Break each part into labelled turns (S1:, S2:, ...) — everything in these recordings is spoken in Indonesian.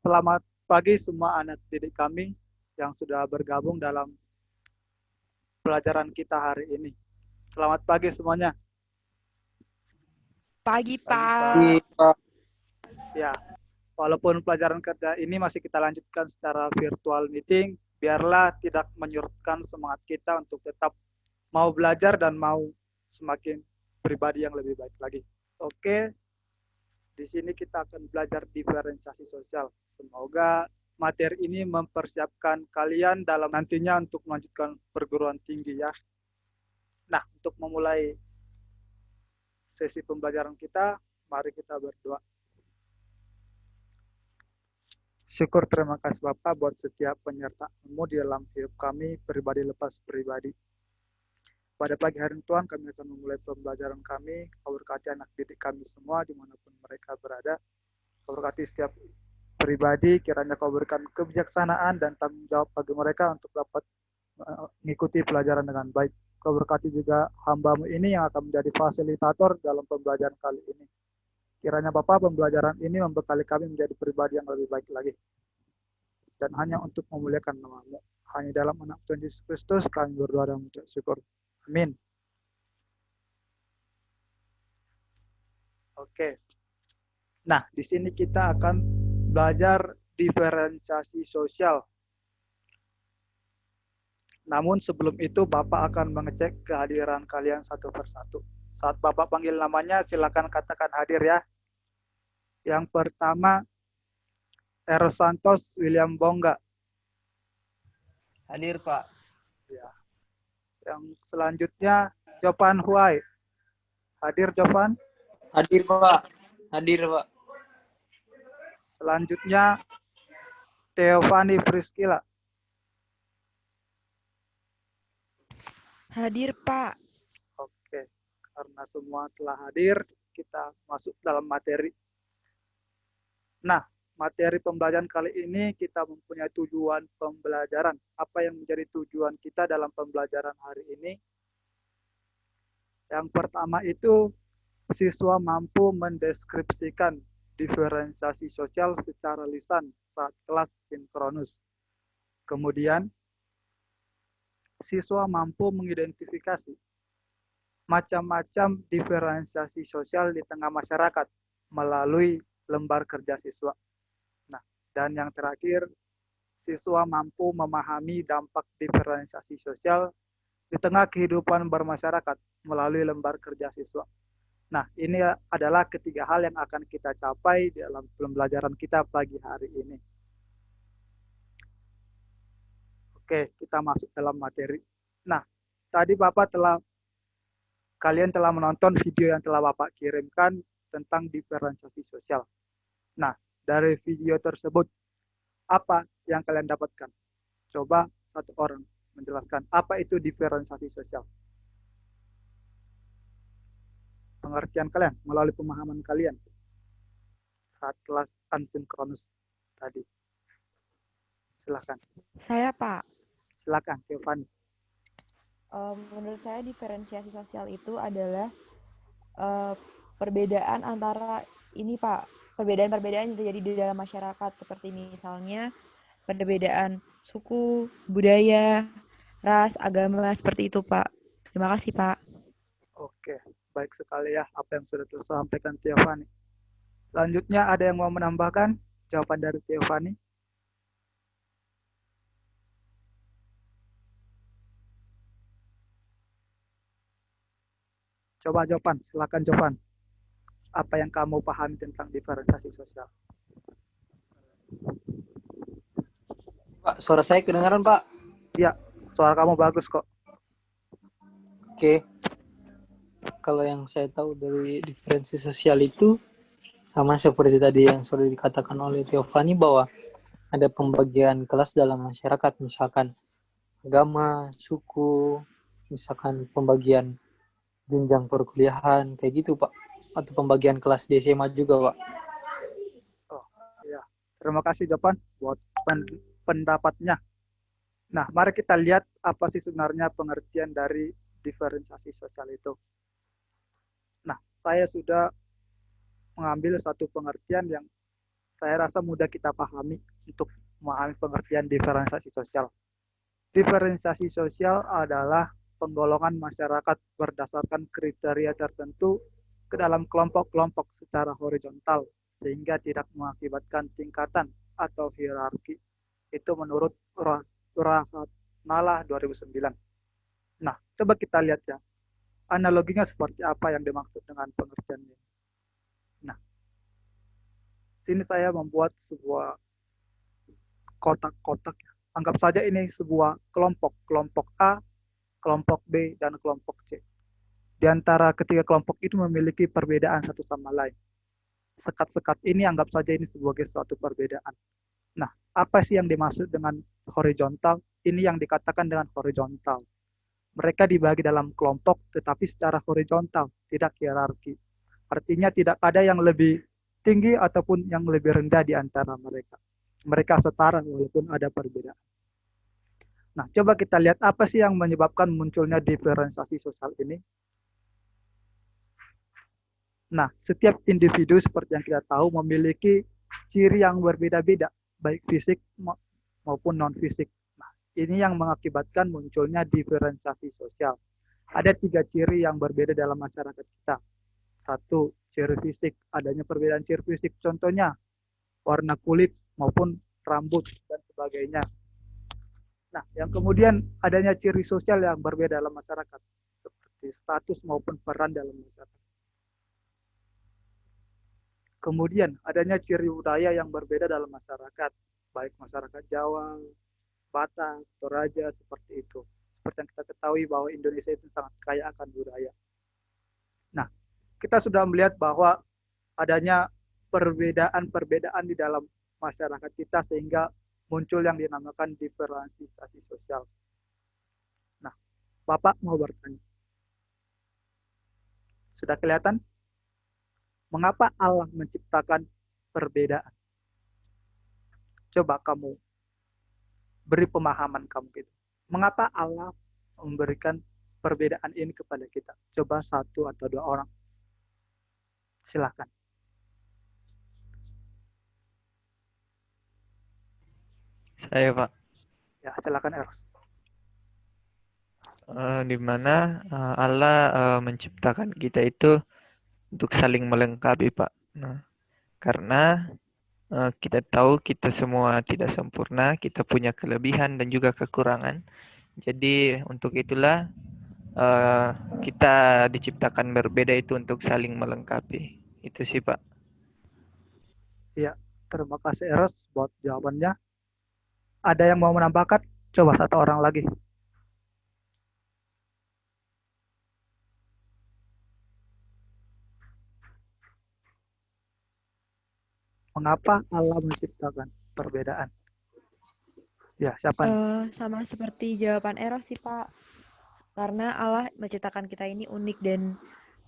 S1: Selamat pagi semua anak didik kami yang sudah bergabung dalam pelajaran kita hari ini. Selamat pagi semuanya.
S2: Pagi,
S1: Pagi,
S2: Pak.
S1: Pak. Ya, walaupun pelajaran kerja ini masih kita lanjutkan secara virtual meeting, biarlah tidak menyurutkan semangat kita untuk tetap mau belajar dan mau semakin pribadi yang lebih baik lagi. Oke, di sini kita akan belajar diferensiasi sosial. Semoga materi ini mempersiapkan kalian dalam nantinya untuk melanjutkan perguruan tinggi ya. Nah, untuk memulai sesi pembelajaran kita, mari kita berdoa. Syukur terima kasih Bapak buat setiap penyertaan-Mu di dalam hidup kami, pribadi lepas pribadi. Pada pagi hari Tuhan, kami akan memulai pembelajaran kami. Kau berkati anak didik kami semua, dimanapun mereka berada. Kau berkati setiap pribadi, kiranya Kau berikan kebijaksanaan dan tanggung jawab bagi mereka untuk dapat mengikuti pelajaran dengan baik. Kau berkati juga hamba-Mu ini yang akan menjadi fasilitator dalam pembelajaran kali ini. Kiranya Bapak pembelajaran ini membekali kami menjadi pribadi yang lebih baik lagi. Dan hanya untuk memuliakan nama-Mu. Hanya dalam anak Tuhan Yesus Kristus kami berdoa dan mengucap syukur. Amin. Oke. Nah, di sini kita akan belajar diferensiasi sosial. Namun sebelum itu Bapak akan mengecek kehadiran kalian satu persatu. Saat Bapak panggil namanya, silakan katakan hadir ya. Yang pertama, Eros Santos William Bongga.
S3: Hadir, Pak.
S1: Ya. Yang selanjutnya, Jovan Huai. Hadir, Jovan?
S3: Hadir, Pak. Hadir, Pak.
S1: Selanjutnya, Teofani Friskila.
S2: Hadir, Pak.
S1: Oke, karena semua telah hadir, kita masuk dalam materi. Nah, materi pembelajaran kali ini kita mempunyai tujuan pembelajaran. Apa yang menjadi tujuan kita dalam pembelajaran hari ini? Yang pertama itu, siswa mampu mendeskripsikan diferensiasi sosial secara lisan saat kelas sinkronus. Kemudian, siswa mampu mengidentifikasi macam-macam diferensiasi sosial di tengah masyarakat melalui lembar kerja siswa. Nah, dan yang terakhir, siswa mampu memahami dampak diferensiasi sosial di tengah kehidupan bermasyarakat melalui lembar kerja siswa. Nah, ini adalah ketiga hal yang akan kita capai dalam pembelajaran kita pagi hari ini. Oke, kita masuk dalam materi. Nah, tadi kalian telah menonton video yang telah Bapak kirimkan tentang diferensiasi sosial. Nah, dari video tersebut, apa yang kalian dapatkan? Coba satu orang menjelaskan apa itu diferensiasi sosial. Pengertian kalian, melalui pemahaman kalian saat kelas asinkronus tadi. Silakan.
S2: Saya, Pak.
S1: Silakan, Tiffany.
S2: Menurut saya diferensiasi sosial itu adalah perbedaan antara ini, Pak. Perbedaan-perbedaan yang terjadi di dalam masyarakat seperti misalnya perbedaan suku, budaya, ras, agama seperti itu, Pak. Terima kasih, Pak.
S1: Oke, baik sekali ya apa yang sudah disampaikan Tiffany. Selanjutnya ada yang mau menambahkan jawaban dari Tiffany? Coba Jovan, silakan Jovan. Apa yang kamu pahami tentang diferensiasi sosial?
S3: Pak, suara saya kedengaran, Pak?
S1: Iya, suara kamu bagus kok.
S3: Oke. Kalau yang saya tahu dari diferensi sosial itu, sama seperti tadi yang sudah dikatakan oleh Giovanni, bahwa ada pembagian kelas dalam masyarakat, misalkan agama, suku, misalkan pembagian jenjang perkuliahan, kayak gitu, Pak. Atau pembagian kelas di SMA juga, Pak.
S1: Oh, iya. Terima kasih Jovan buat pendapatnya. Nah, mari kita lihat apa sih sebenarnya pengertian dari diferensiasi sosial itu. Nah, saya sudah mengambil satu pengertian yang saya rasa mudah kita pahami untuk memahami pengertian diferensiasi sosial. Diferensiasi sosial adalah penggolongan masyarakat berdasarkan kriteria tertentu ke dalam kelompok-kelompok secara horizontal sehingga tidak mengakibatkan tingkatan atau hierarki. Itu menurut Rahmanallah 2009. Nah, coba kita lihat ya, analoginya seperti apa yang dimaksud dengan pengertian ini. Nah, sini saya membuat sebuah kotak-kotak. Anggap saja ini sebuah kelompok, kelompok A, kelompok B, dan kelompok C. Di antara ketiga kelompok itu memiliki perbedaan satu sama lain. Sekat-sekat ini anggap saja ini sebagai suatu perbedaan. Nah, apa sih yang dimaksud dengan horizontal? Ini yang dikatakan dengan horizontal. Mereka dibagi dalam kelompok, tetapi secara horizontal, tidak hierarki. Artinya tidak ada yang lebih tinggi ataupun yang lebih rendah di antara mereka. Mereka setara walaupun ada perbedaan. Nah, coba kita lihat apa sih yang menyebabkan munculnya diferensiasi sosial ini. Nah, setiap individu seperti yang kita tahu memiliki ciri yang berbeda-beda, baik fisik maupun non-fisik. Nah, ini yang mengakibatkan munculnya diferensiasi sosial. Ada 3 ciri yang berbeda dalam masyarakat kita. 1, ciri fisik, adanya perbedaan ciri fisik. Contohnya, warna kulit maupun rambut dan sebagainya. Nah, yang kemudian adanya ciri sosial yang berbeda dalam masyarakat, seperti status maupun peran dalam masyarakat. Kemudian adanya ciri budaya yang berbeda dalam masyarakat, baik masyarakat Jawa, Batak, Toraja, seperti itu. Seperti yang kita ketahui bahwa Indonesia itu sangat kaya akan budaya. Nah, kita sudah melihat bahwa adanya perbedaan-perbedaan di dalam masyarakat kita sehingga muncul yang dinamakan diferensiasi sosial. Nah, Bapak mau bertanya. Sudah kelihatan? Mengapa Allah menciptakan perbedaan? Coba kamu beri pemahaman kamu gitu. Mengapa Allah memberikan perbedaan ini kepada kita? Coba 1 atau 2 orang. Silakan.
S4: Saya Pak,
S1: Ya, silakan Eros.
S4: di mana Allah menciptakan kita itu untuk saling melengkapi Pak. Nah, karena kita tahu kita semua tidak sempurna, kita punya kelebihan dan juga kekurangan. Jadi untuk itulah kita diciptakan berbeda itu untuk saling melengkapi. Itu sih Pak.
S1: Ya, terima kasih Eros buat jawabannya. Ada yang mau menambahkan? Coba 1 orang lagi. Mengapa Allah menciptakan perbedaan? Ya, siapa nih?
S2: Sama seperti jawaban Eros sih Pak. Karena Allah menciptakan kita ini unik dan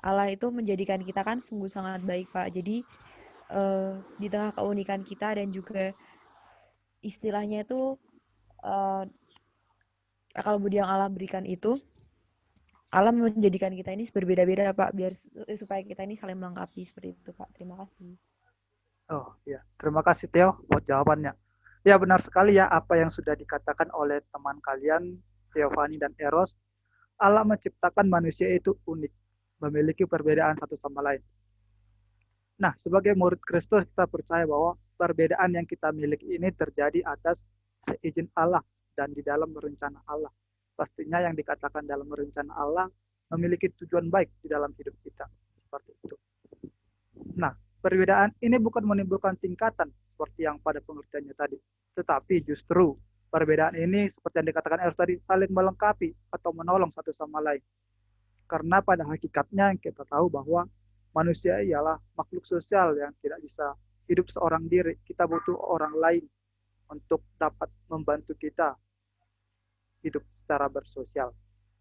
S2: Allah itu menjadikan kita kan sungguh sangat baik Pak. Jadi di tengah keunikan kita dan juga istilahnya itu akal budi yang Allah berikan itu, Allah menjadikan kita ini berbeda-beda Pak, biar supaya kita ini saling melengkapi seperti itu Pak. Terima kasih.
S1: Oh ya, terima kasih Theo buat jawabannya. Ya benar sekali ya apa yang sudah dikatakan oleh teman kalian, Theophani dan Eros. Allah menciptakan manusia itu unik, memiliki perbedaan satu sama lain. Nah, sebagai murid Kristus kita percaya bahwa perbedaan yang kita miliki ini terjadi atas seizin Allah dan di dalam rencana Allah. Pastinya yang dikatakan dalam rencana Allah memiliki tujuan baik di dalam hidup kita. Seperti itu. Nah, perbedaan ini bukan menimbulkan tingkatan seperti yang pada pengertiannya tadi. Tetapi justru perbedaan ini seperti yang dikatakan Eros tadi saling melengkapi atau menolong satu sama lain. Karena pada hakikatnya kita tahu bahwa manusia ialah makhluk sosial yang tidak bisa hidup seorang diri. Kita butuh orang lain untuk dapat membantu kita hidup secara bersosial.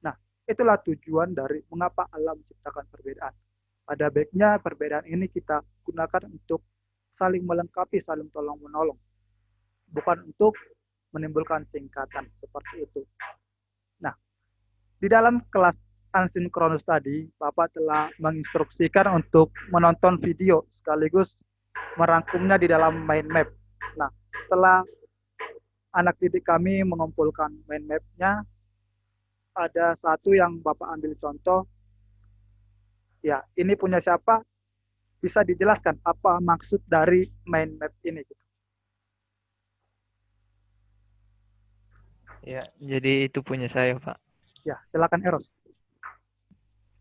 S1: Nah, itulah tujuan dari mengapa Allah menciptakan perbedaan. Pada baiknya perbedaan ini kita gunakan untuk saling melengkapi, saling tolong-menolong. Bukan untuk menimbulkan tingkatan seperti itu. Nah, di dalam kelas asinkronus tadi, Bapak telah menginstruksikan untuk menonton video sekaligus merangkumnya di dalam mind map. Nah, setelah anak didik kami mengumpulkan mind map-nya, ada satu yang Bapak ambil contoh. Ya, ini punya siapa? Bisa dijelaskan apa maksud dari mind map ini?
S4: Ya, jadi itu punya saya, Pak.
S1: Ya, silakan Eros.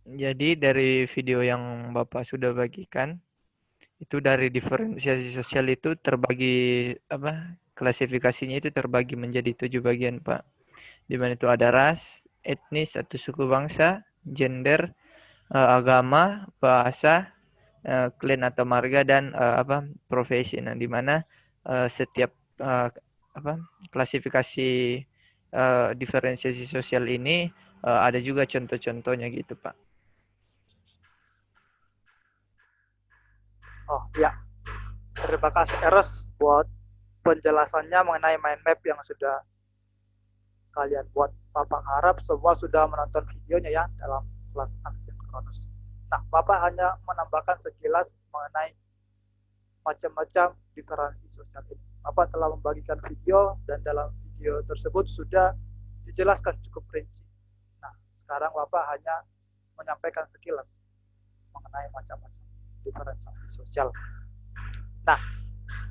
S4: Jadi dari video yang Bapak sudah bagikan, itu dari diferensiasi sosial itu terbagi klasifikasinya itu terbagi menjadi 7 bagian, Pak. Di mana itu ada ras, etnis atau suku bangsa, gender, agama, bahasa, klan atau marga, dan profesi. Nah, di mana setiap klasifikasi diferensiasi sosial ini ada juga contoh-contohnya gitu, Pak.
S1: Oh ya, terima kasih Eros buat penjelasannya mengenai mind map yang sudah kalian buat. Bapak harap semua sudah menonton videonya ya dalam kelas asinkronus. Nah, Bapak hanya menambahkan sekilas mengenai macam-macam diferensiasi sosial ini. Bapak telah membagikan video dan dalam video tersebut sudah dijelaskan cukup rinci. Nah, sekarang Bapak hanya menyampaikan sekilas mengenai macam-macam diferensiasi sosial. Nah,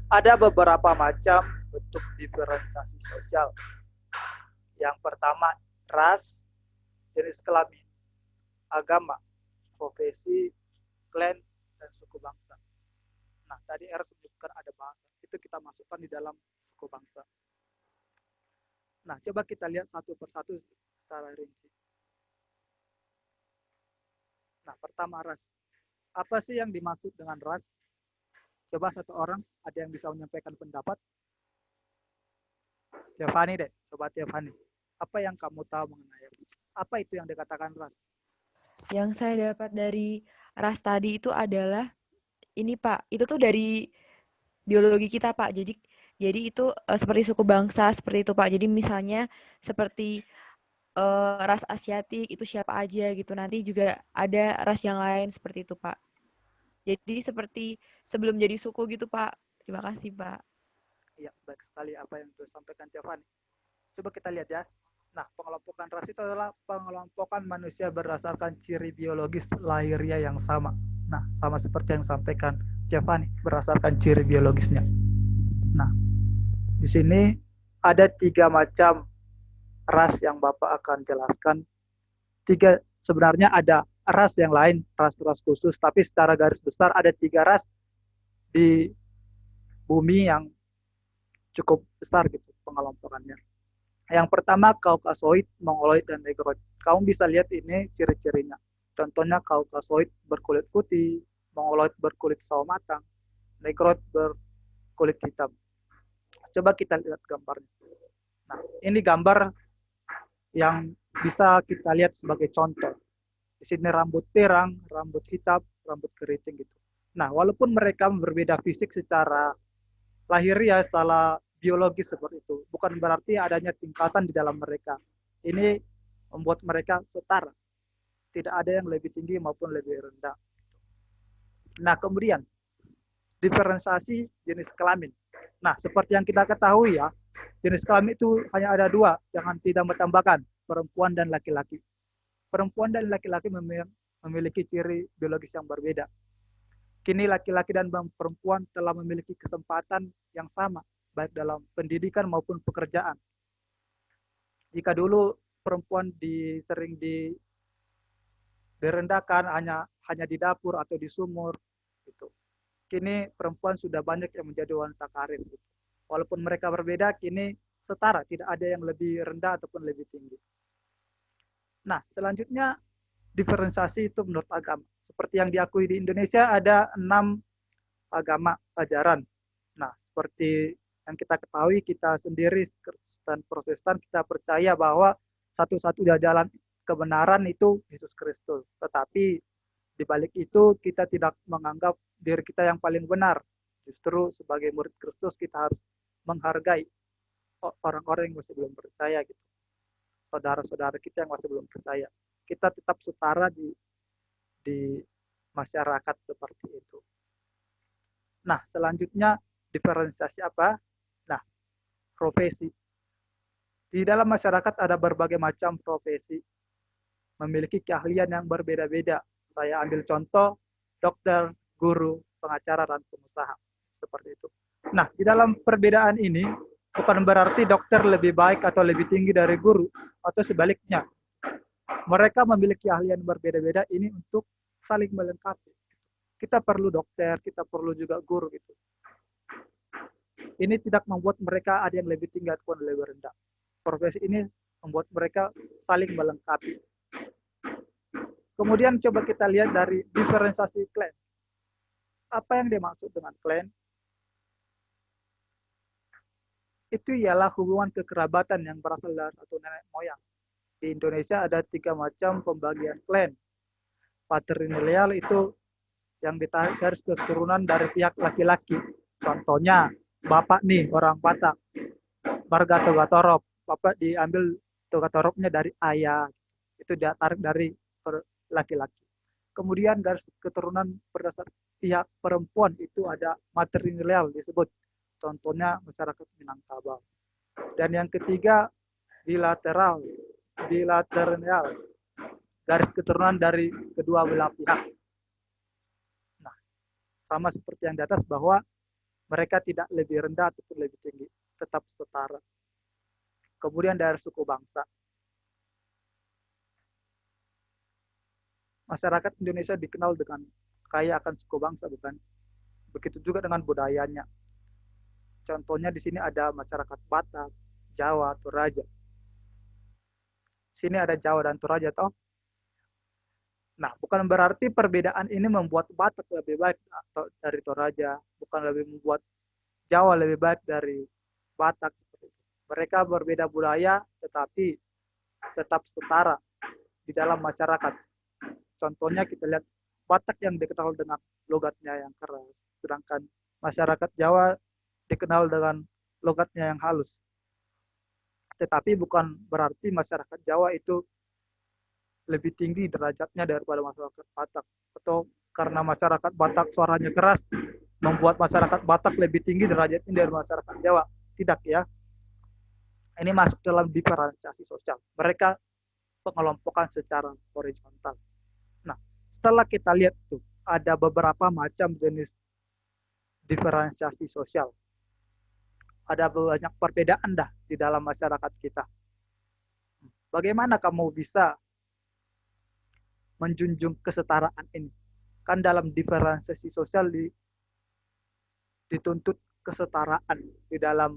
S1: ada beberapa macam bentuk diferensiasi sosial. Yang pertama, ras, jenis kelamin, agama, profesi, klan, dan suku bangsa. Nah, tadi Eros sebutkan ada bahasa. Itu kita masukkan di dalam suku bangsa. Nah, coba kita lihat satu persatu secara rinci. Nah, pertama ras. Apa sih yang dimaksud dengan ras? Coba satu orang, ada yang bisa menyampaikan pendapat? Tiffany deh, coba Tiffany. Apa yang kamu tahu mengenai apa itu yang dikatakan ras?
S2: Yang saya dapat dari ras tadi itu adalah ini Pak, itu tuh dari biologi kita Pak. Jadi itu seperti suku bangsa seperti itu Pak. Jadi misalnya seperti ras Asiatik itu siapa aja gitu. Nanti juga ada ras yang lain seperti itu Pak. Jadi seperti sebelum jadi suku gitu Pak. Terima kasih Pak.
S1: Iya, baik sekali apa yang disampaikan Tiffany. Coba kita lihat ya. Nah, pengelompokan ras itu adalah pengelompokan manusia berdasarkan ciri biologis lahiriah yang sama. Nah, sama seperti yang disampaikan Giovanni, berdasarkan ciri biologisnya. Nah, di sini ada 3 macam ras yang Bapak akan jelaskan. Sebenarnya ada ras yang lain, ras-ras khusus, tapi secara garis besar ada 3 ras di bumi yang cukup besar gitu pengelompokannya. Yang pertama Kaukasoid, Mongoloid, dan Negroid. Kamu bisa lihat ini ciri-cirinya. Contohnya Kaukasoid berkulit putih, Mongoloid berkulit sawo matang, Negroid berkulit hitam. Coba kita lihat gambarnya. Nah, ini gambar yang bisa kita lihat sebagai contoh. Di sini rambut pirang, rambut hitam, rambut keriting gitu. Nah, walaupun mereka berbeda fisik secara lahiriah, secara biologis seperti itu, bukan berarti adanya tingkatan di dalam mereka. Ini membuat mereka setara. Tidak ada yang lebih tinggi maupun lebih rendah. Nah, kemudian diferensiasi jenis kelamin. Nah, seperti yang kita ketahui ya, jenis kelamin itu hanya ada 2, jangan tidak bertambahkan, perempuan dan laki-laki. Perempuan dan laki-laki memiliki ciri biologis yang berbeda. Kini laki-laki dan perempuan telah memiliki kesempatan yang sama, baik dalam pendidikan maupun pekerjaan. Jika dulu perempuan sering direndahkan hanya di dapur atau di sumur, gitu. Kini perempuan sudah banyak yang menjadi wanita karir. Gitu. Walaupun mereka berbeda, kini setara, tidak ada yang lebih rendah ataupun lebih tinggi. Nah, selanjutnya diferensiasi itu menurut agama. Seperti yang diakui di Indonesia ada 6 agama ajaran. Nah, seperti yang kita ketahui, kita sendiri Kristen Protestan, kita percaya bahwa satu-satunya jalan kebenaran itu Yesus Kristus. Tetapi di balik itu kita tidak menganggap diri kita yang paling benar. Justru sebagai murid Kristus kita harus menghargai orang-orang yang masih belum percaya gitu. Saudara-saudara kita yang masih belum percaya. Kita tetap setara di masyarakat seperti itu. Nah, selanjutnya diferensiasi apa? Nah, profesi. Di dalam masyarakat ada berbagai macam profesi, memiliki keahlian yang berbeda-beda. Saya ambil contoh dokter, guru, pengacara, dan pengusaha. Seperti itu. Nah, di dalam perbedaan ini, bukan berarti dokter lebih baik atau lebih tinggi dari guru, atau sebaliknya. Mereka memiliki keahlian berbeda-beda ini untuk saling melengkapi. Kita perlu dokter, kita perlu juga guru gitu. Ini tidak membuat mereka ada yang lebih tinggi ataupun lebih rendah. Profesi ini membuat mereka saling melengkapi. Kemudian coba kita lihat dari diferensiasi klan. Apa yang dimaksud dengan klan? Itu ialah hubungan kekerabatan yang berasal dari satu nenek moyang. Di Indonesia ada 3 macam pembagian klan. Patrilineal itu yang ditarik garis keturunan dari pihak laki-laki. Contohnya, bapak nih orang Batak, Marga Togatorop. Bapak diambil Togatoropnya dari ayah. Itu dia tarik dari laki-laki. Kemudian garis keturunan berdasar pihak perempuan itu ada matrilineal disebut. Contohnya masyarakat Minangkabau. Dan yang ketiga bilateral, garis keturunan dari kedua belah pihak. Nah, sama seperti yang di atas bahwa mereka tidak lebih rendah ataupun lebih tinggi, tetap setara. Kemudian dari suku bangsa. Masyarakat Indonesia dikenal dengan kaya akan suku bangsa, bukan? Begitu juga dengan budayanya. Contohnya di sini ada masyarakat Batak, Jawa, Toraja. Sini ada Jawa dan Toraja, toh. Nah, bukan berarti perbedaan ini membuat Batak lebih baik atau dari Toraja, bukan lebih membuat Jawa lebih baik dari Batak. Mereka berbeda budaya, tetapi tetap setara di dalam masyarakat. Contohnya kita lihat Batak yang dikenal dengan logatnya yang keras, sedangkan masyarakat Jawa dikenal dengan logatnya yang halus. Tetapi bukan berarti masyarakat Jawa itu lebih tinggi derajatnya daripada masyarakat Batak. Atau karena masyarakat Batak suaranya keras, membuat masyarakat Batak lebih tinggi derajatnya dari masyarakat Jawa. Tidak ya. Ini masuk dalam diferensiasi sosial. Mereka pengelompokan secara horizontal. Nah, setelah kita lihat tuh, ada beberapa macam jenis diferensiasi sosial. Ada banyak perbedaan dah di dalam masyarakat kita. Bagaimana kamu bisa menjunjung kesetaraan ini? Kan dalam diferensiasi sosial dituntut kesetaraan di dalam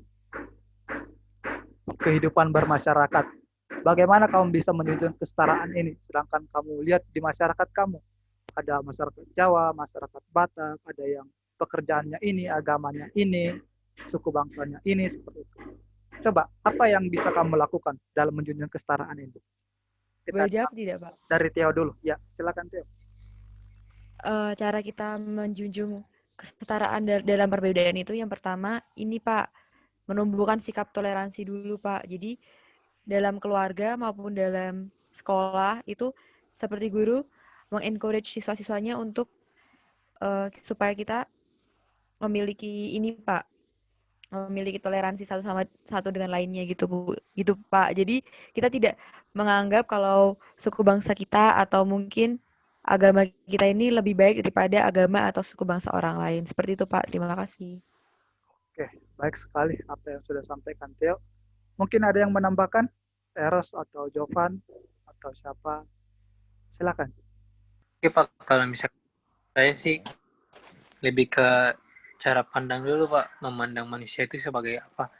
S1: kehidupan bermasyarakat. Bagaimana kamu bisa menjunjung kesetaraan ini? Sedangkan kamu lihat di masyarakat kamu, ada masyarakat Jawa, masyarakat Batak, ada yang pekerjaannya ini, agamanya ini, suku bangsanya ini, seperti itu. Coba, apa yang bisa kamu lakukan dalam menjunjung kesetaraan ini?
S2: Boleh jawab tidak, Pak?
S1: Dari Theo dulu. Ya, silakan Theo.
S2: Cara kita menjunjung kesetaraan dalam perbedaan itu yang pertama, ini Pak, menumbuhkan sikap toleransi dulu Pak. Jadi dalam keluarga maupun dalam sekolah itu seperti guru mengencourage siswa-siswanya untuk supaya kita memiliki ini Pak, memiliki toleransi satu dengan lainnya gitu Bu, gitu Pak. Jadi kita tidak menganggap kalau suku bangsa kita atau mungkin agama kita ini lebih baik daripada agama atau suku bangsa orang lain. Seperti itu Pak. Terima kasih.
S1: Oke, baik sekali apa yang sudah sampaikan Theo. Mungkin ada yang menambahkan, Eros atau Jovan atau siapa? Silakan.
S3: Oke Pak, kalau misalnya saya sih lebih ke cara pandang dulu Pak, memandang manusia itu sebagai apa.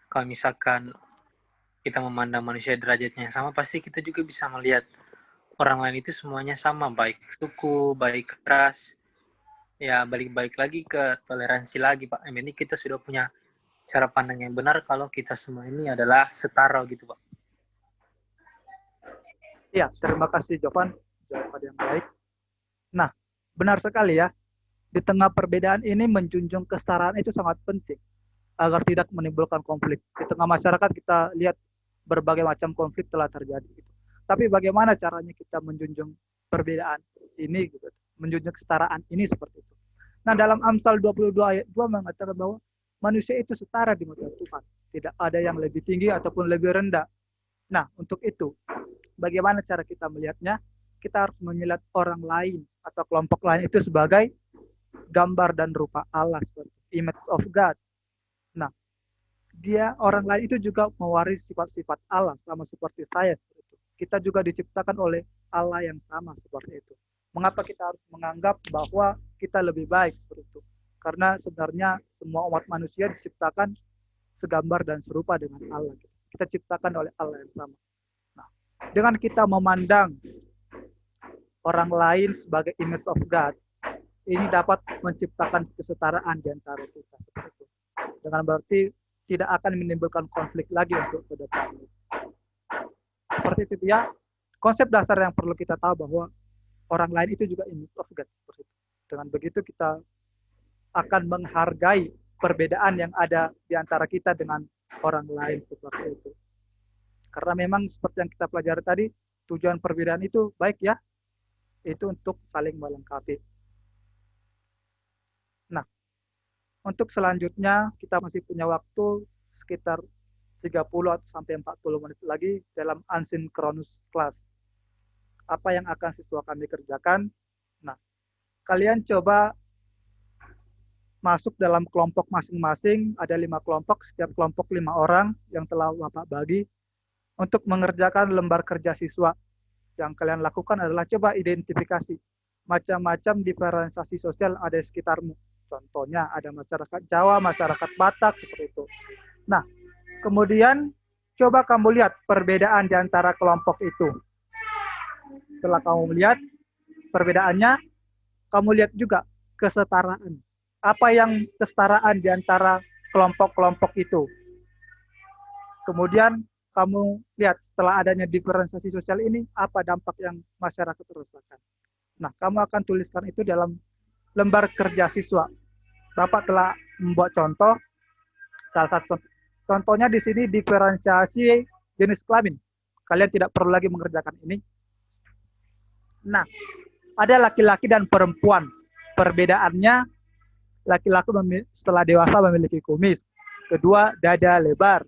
S3: Kalau misalkan kita memandang manusia derajatnya sama, pasti kita juga bisa melihat orang lain itu semuanya sama, baik suku, baik ras. Ya balik lagi ke toleransi lagi Pak. Ini kita sudah punya cara pandang yang benar kalau kita semua ini adalah setara gitu Pak.
S1: Iya, terima kasih Jovan, jawaban yang baik. Nah, benar sekali ya. Di tengah perbedaan ini menjunjung kesetaraan itu sangat penting agar tidak menimbulkan konflik. Di tengah masyarakat kita lihat berbagai macam konflik telah terjadi. Gitu. Tapi bagaimana caranya kita menjunjung perbedaan ini, gitu, menjunjung kesetaraan ini seperti itu. Nah, dalam Amsal 22 ayat 2 mengatakan bahwa manusia itu setara di mata Tuhan. Tidak ada yang lebih tinggi ataupun lebih rendah. Nah, untuk itu, bagaimana cara kita melihatnya? Kita harus melihat orang lain atau kelompok lain itu sebagai gambar dan rupa Allah, seperti image of God. Nah, dia orang lain itu juga mewarisi sifat-sifat Allah sama seperti saya. Seperti itu. Kita juga diciptakan oleh Allah yang sama seperti itu. Mengapa kita harus menganggap bahwa kita lebih baik seperti itu? Karena sebenarnya semua umat manusia diciptakan segambar dan serupa dengan Allah. Kita ciptakan oleh Allah yang sama. Nah, dengan kita memandang orang lain sebagai image of God, ini dapat menciptakan kesetaraan di antara kita. Seperti itu. Dengan berarti tidak akan menimbulkan konflik lagi untuk ke depan. Seperti itu ya. Konsep dasar yang perlu kita tahu bahwa orang lain itu juga image of God. Seperti itu. Dengan begitu kita akan menghargai perbedaan yang ada di antara kita dengan orang lain seperti itu. Karena memang seperti yang kita pelajari tadi, tujuan perbedaan itu baik ya, itu untuk saling melengkapi. Nah, untuk selanjutnya kita masih punya waktu sekitar 30 sampai 40 menit lagi dalam asynchronous class. Apa yang akan siswa kami kerjakan? Nah, kalian coba masuk dalam kelompok masing-masing, ada 5 kelompok, setiap kelompok 5 orang yang telah Bapak bagi untuk mengerjakan lembar kerja siswa. Yang kalian lakukan adalah coba identifikasi macam-macam diferensiasi sosial ada di sekitarmu. Contohnya ada masyarakat Jawa, masyarakat Batak, seperti itu. Nah, kemudian coba kamu lihat perbedaan di antara kelompok itu. Setelah kamu melihat perbedaannya, kamu lihat juga kesetaraan. Apa yang kesetaraan di antara kelompok-kelompok itu. Kemudian kamu lihat setelah adanya diferensiasi sosial ini, apa dampak yang masyarakat rasakan. Nah, kamu akan tuliskan itu dalam lembar kerja siswa. Bapak telah membuat contoh, salah satu contohnya di sini diferensiasi jenis kelamin. Kalian tidak perlu lagi mengerjakan ini. Nah, ada laki-laki dan perempuan. Perbedaannya, laki-laki setelah dewasa memiliki kumis. Kedua, dada lebar.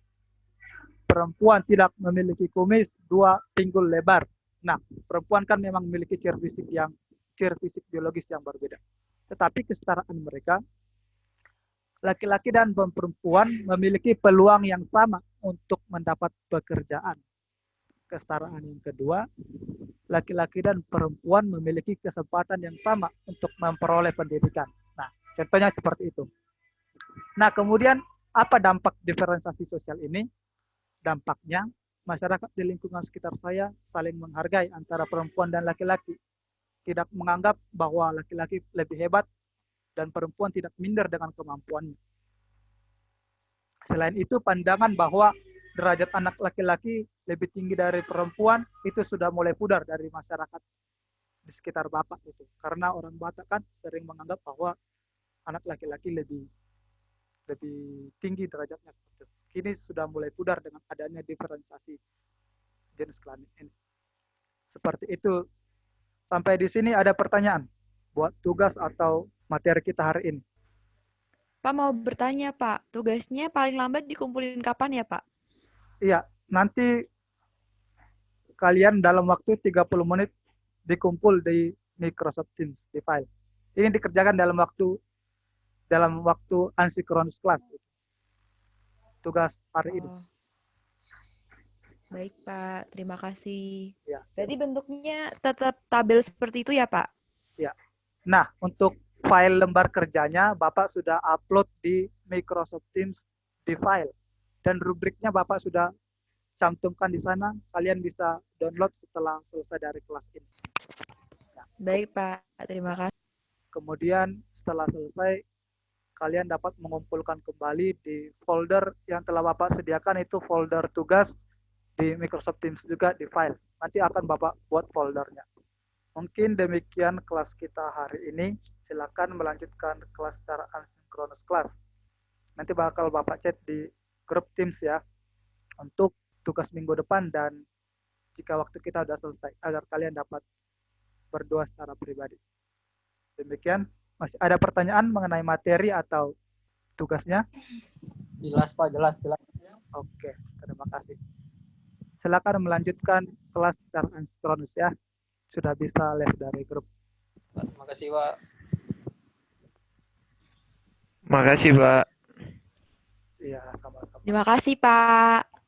S1: Perempuan tidak memiliki kumis, 2 pinggul lebar. Nah, perempuan kan memang memiliki ciri fisik biologis yang berbeda. Tetapi kesetaraan mereka, laki-laki dan perempuan memiliki peluang yang sama untuk mendapat pekerjaan. Kesetaraan yang kedua, laki-laki dan perempuan memiliki kesempatan yang sama untuk memperoleh pendidikan. Nah, contohnya seperti itu. Nah, kemudian apa dampak diferensiasi sosial ini? Dampaknya, masyarakat di lingkungan sekitar saya saling menghargai antara perempuan dan laki-laki. Tidak menganggap bahwa laki-laki lebih hebat dan perempuan tidak minder dengan kemampuannya. Selain itu, pandangan bahwa derajat anak laki-laki lebih tinggi dari perempuan itu sudah mulai pudar dari masyarakat di sekitar Bapak itu. Karena orang Batak kan sering menganggap bahwa anak laki-laki lebih tinggi derajatnya. Kini sudah mulai pudar dengan adanya diferensiasi jenis kelamin ini. Seperti itu. Sampai di sini ada pertanyaan buat tugas atau materi kita hari ini.
S2: Pak mau bertanya, Pak. Tugasnya paling lambat dikumpulin kapan ya, Pak?
S1: Iya, nanti kalian dalam waktu 30 menit dikumpul di Microsoft Teams di file. Ini dikerjakan dalam waktu asynchronous class. Tugas hari ini.
S2: Baik, Pak. Terima kasih.
S1: Ya.
S2: Berarti bentuknya tetap tabel seperti itu ya, Pak?
S1: Ya. Nah, untuk file lembar kerjanya Bapak sudah upload di Microsoft Teams di file. Dan rubriknya Bapak sudah cantumkan di sana. Kalian bisa download setelah selesai dari kelas ini. Ya.
S2: Baik, Pak. Terima kasih.
S1: Kemudian setelah selesai, kalian dapat mengumpulkan kembali di folder yang telah Bapak sediakan, itu folder tugas di Microsoft Teams juga di file. Nanti akan Bapak buat foldernya. Mungkin demikian kelas kita hari ini. Silakan melanjutkan kelas secara asynchronous class. Nanti bakal Bapak chat di grup Teams ya untuk tugas minggu depan dan jika waktu kita sudah selesai agar kalian dapat berdoa secara pribadi. Demikian. Masih ada pertanyaan mengenai materi atau tugasnya?
S3: Jelas Pak, jelas.
S1: Oke, terima kasih. Silakan melanjutkan kelas secara asinkronus ya. Sudah bisa live dari grup.
S3: Terima kasih Pak.
S4: Makasih, Pak.
S1: Iya, sama-sama.
S2: Terima kasih, Pak.